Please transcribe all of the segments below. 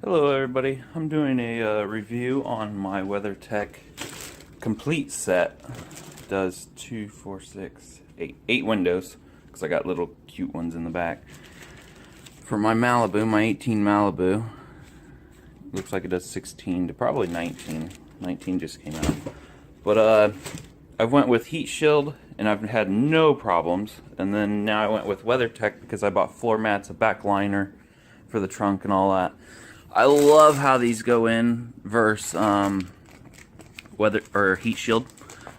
Hello everybody, I'm doing a review on my WeatherTech complete set. It does 2, 4, 6, 8, 8 windows, because I got little cute ones in the back. For my Malibu, my 18 Malibu, looks like it does 16 to probably 19. 19 just came out. But I went with heat shield and I've had no problems. And then now I went with WeatherTech because I bought floor mats, a back liner for the trunk and all that. I love how these go in versus weather or heat shield,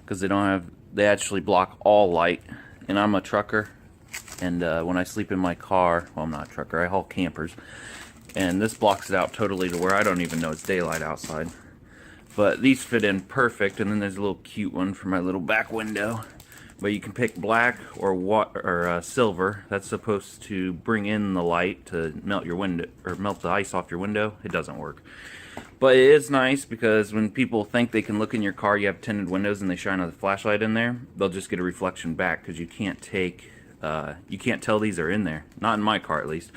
because they actually block all light. And I'm a trucker, and when I sleep in my car, well, I'm not a trucker, I haul campers, and this blocks it out totally to where I don't even know it's daylight outside. But these fit in perfect. And then there's a little cute one for my little back window. But you can pick black or silver. That's supposed to bring in the light to melt your window, or melt the ice off your window. It doesn't work. But it is nice because when people think they can look in your car, you have tinted windows, and they shine a flashlight in there, they'll just get a reflection back because you can't tell these are in there. Not in my car, at least.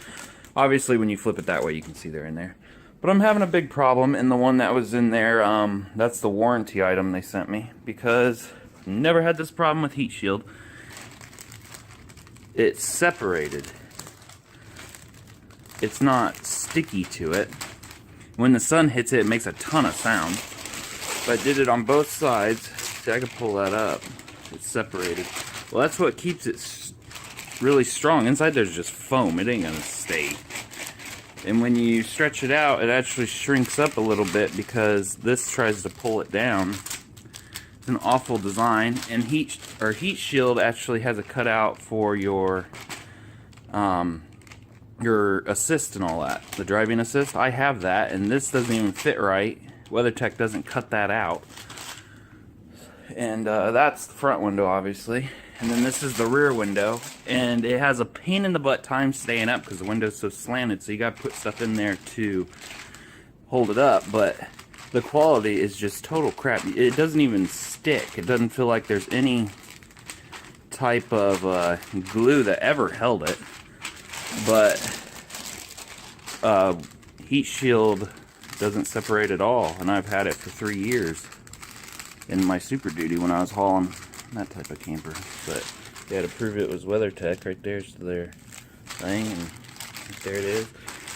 Obviously, when you flip it that way, you can see they're in there. But I'm having a big problem in the one that was in there. That's the warranty item they sent me, because never had this problem with heat shield. It's separated. It's not sticky to it. When the sun hits it, it makes a ton of sound. But I did it on both sides. See, I can pull that up. It's separated. Well, that's what keeps it really strong. Inside there's just foam. It ain't gonna stay. And when you stretch it out, it actually shrinks up a little bit because this tries to pull it down. An awful design. And heat shield actually has a cutout for your assist and all that, the driving assist. I have that, and this doesn't even fit right. WeatherTech doesn't cut that out. And that's the front window, obviously. And then this is the rear window, and it has a pain in the butt time staying up because the window's so slanted, so you got to put stuff in there to hold it up. But the quality is just total crap. It doesn't even stick. It doesn't feel like there's any type of glue that ever held it. But heat shield doesn't separate at all, and I've had it for 3 years in my Super Duty when I was hauling that type of camper. But they had to prove it was WeatherTech. Right there's their thing, and there it is.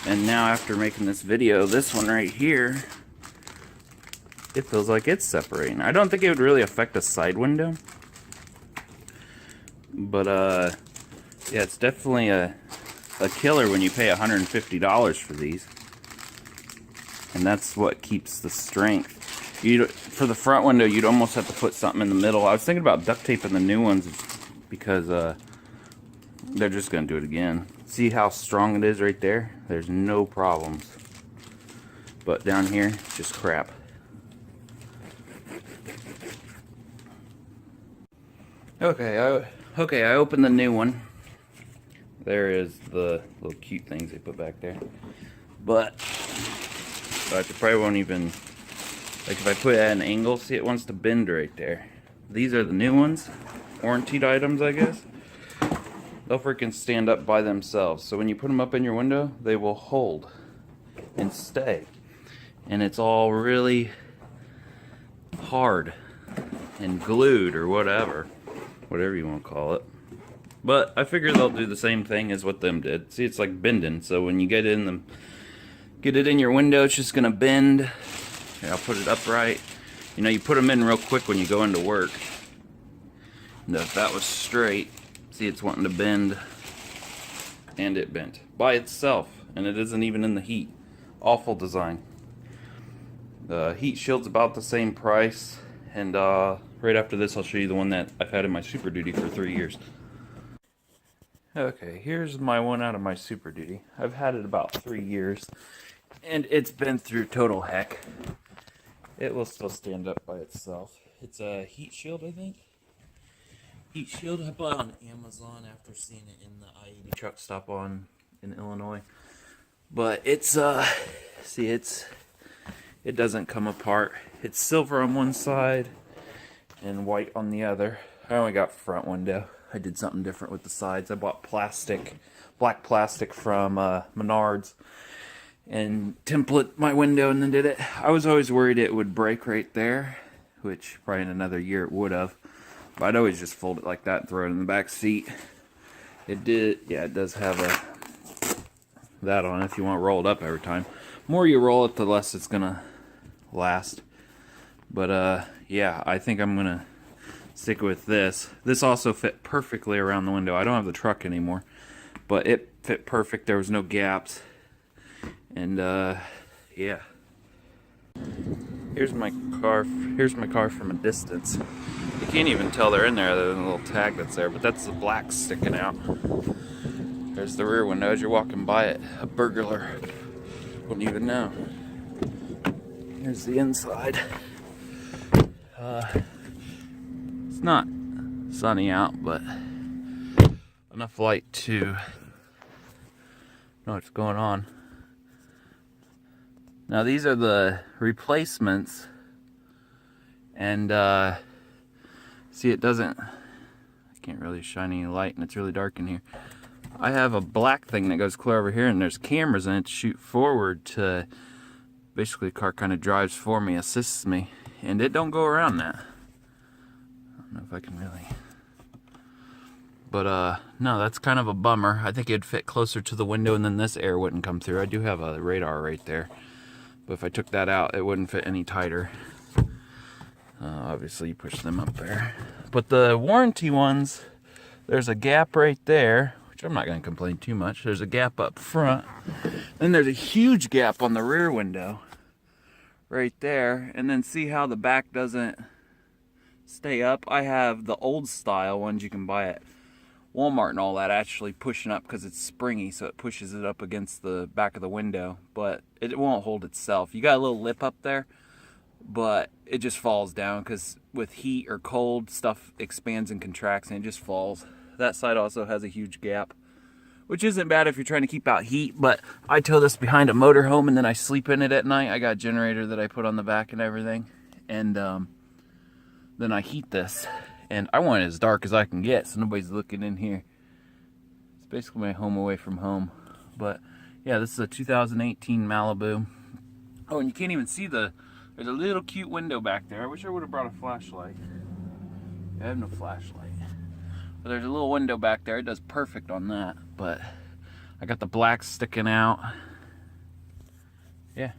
And now after making this video, this one right here, it feels like it's separating. I don't think it would really affect a side window, but yeah, it's definitely a killer when you pay $150 for these. And that's what keeps the strength. For the front window, you'd almost have to put something in the middle. I was thinking about duct taping the new ones because they're just going to do it again. See how strong it is right there? There's no problems. But down here, it's just crap. Okay, I opened the new one. There is the little cute things they put back there. But I probably won't even, like if I put it at an angle, see it wants to bend right there. These are the new ones, warranted items, I guess. They'll freaking stand up by themselves. So when you put them up in your window, they will hold and stay. And it's all really hard and glued or whatever you want to call it. But I figure they'll do the same thing as what them did. See, it's like bending. So when you get it in your window, it's just gonna bend. Here, I'll put it upright. You know, you put them in real quick when you go into work. And if that was straight, see, it's wanting to bend, and it bent by itself, and it isn't even in the heat. Awful design. The heat shield's about the same price, and right after this, I'll show you the one that I've had in my Super Duty for 3 years. Okay, here's my one out of my Super Duty. I've had it about 3 years, and it's been through total heck. It will still stand up by itself. It's a heat shield, I think. Heat shield I bought on Amazon after seeing it in the I-80 truck stop in Illinois. But it's see, it doesn't come apart. It's silver on one side and white on the other. I only got front window. I did something different with the sides. I bought black plastic from Menards, and template my window and then did it. I was always worried it would break right there, which probably in another year it would have. But I'd always just fold it like that and throw it in the back seat. It did, yeah, it does have that on if you want to roll it up every time. The more you roll it, the less it's gonna last. But yeah, I think I'm gonna stick with this. This also fit perfectly around the window. I don't have the truck anymore, but it fit perfect. There was no gaps. And yeah. Here's my car from a distance. You can't even tell they're in there other than the little tag that's there, but that's the black sticking out. There's the rear window. As you're walking by it, a burglar wouldn't even know. Here's the inside. It's not sunny out, but enough light to know what's going on. Now these are the replacements, and see, it doesn't, I can't really shine any light and it's really dark in here. I have a black thing that goes clear over here, and there's cameras in it to shoot forward to, basically the car kind of drives for me, assists me, and it don't go around that. I don't know if I can really, but no, that's kind of a bummer. I think it'd fit closer to the window and then this air wouldn't come through. I do have a radar right there, but if I took that out, it wouldn't fit any tighter. Obviously you push them up there. But the warranty ones, there's a gap right there, which I'm not going to complain too much. There's a gap up front. Then there's a huge gap on the rear window right there. And then see how the back doesn't stay up? I have the old style ones you can buy at Walmart and all that actually pushing up because it's springy, so it pushes it up against the back of the window, but it won't hold itself. You got a little lip up there, but it just falls down because with heat or cold, stuff expands and contracts and it just falls. That side also has a huge gap, which isn't bad if you're trying to keep out heat, but I tow this behind a motorhome and then I sleep in it at night. I got a generator that I put on the back and everything, and then I heat this, and I want it as dark as I can get so nobody's looking in here. It's basically my home away from home. But yeah, this is a 2018 Malibu. Oh, and you can't even see there's a little cute window back there. I wish I would have brought a flashlight. I have no flashlight. But there's a little window back there. It does perfect on that. But I got the black sticking out. Yeah.